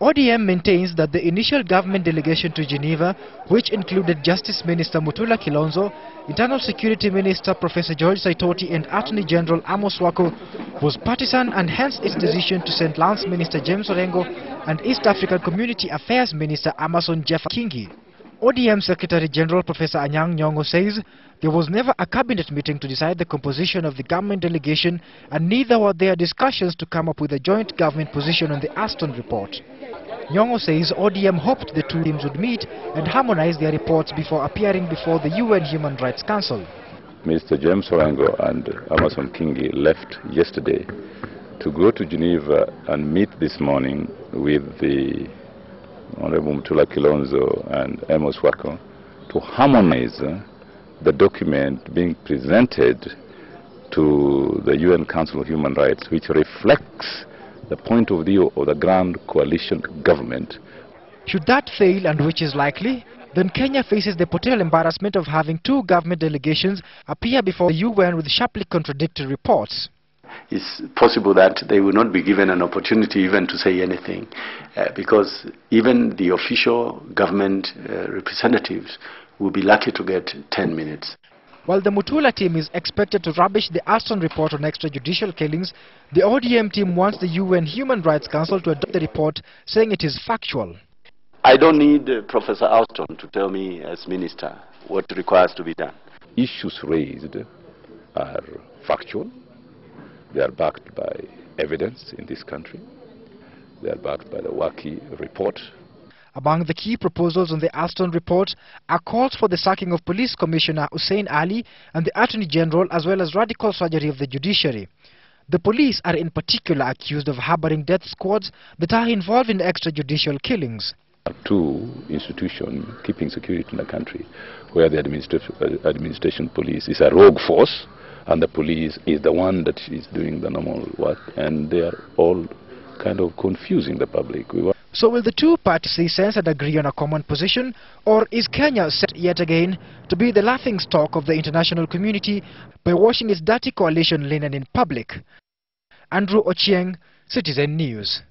ODM maintains that the initial government delegation to Geneva, which included Justice Minister Mutula Kilonzo, Internal Security Minister Professor George Saitoti and Attorney General Amos Wako, was partisan, and hence its decision to send Lands Minister James Orengo and East African Community Affairs Minister Amason Jeff Kingi. ODM Secretary General Professor Anyang' Nyong'o says there was never a cabinet meeting to decide the composition of the government delegation, and neither were there discussions to come up with a joint government position on the Aliston report. Nyong'o says ODM hoped the two teams would meet and harmonize their reports before appearing before the UN Human Rights Council. Mr. James Orengo and Amason Kingi left yesterday to go to Geneva and meet this morning with the Honorable Mutula Kilonzo and Amos Wako to harmonize the document being presented to the UN Council of Human Rights, which reflects the point of view of the Grand Coalition government. Should that fail, and which is likely, then Kenya faces the potential embarrassment of having two government delegations appear before the UN with sharply contradictory reports. It's possible that they will not be given an opportunity even to say anything, because even the official government representatives will be lucky to get 10 minutes. While the Mutula team is expected to rubbish the Aliston report on extrajudicial killings, the ODM team wants the UN Human Rights Council to adopt the report, saying it is factual. I don't need Professor Aliston to tell me as minister what requires to be done. Issues raised are factual. They are backed by evidence in this country. They are backed by the Waki report. Among the key proposals on the Aliston report are calls for the sacking of Police Commissioner Hussein Ali and the Attorney General, as well as radical surgery of the judiciary. The police are in particular accused of harboring death squads that are involved in extrajudicial killings. Two institutions keeping security in the country, where the administration police is a rogue force, and the police is the one that is doing the normal work, and they are all kind of confusing the public. So will the two parties see sense and agree on a common position, or is Kenya set yet again to be the laughingstock of the international community by washing its dirty coalition linen in public? Andrew Ochieng, Citizen News.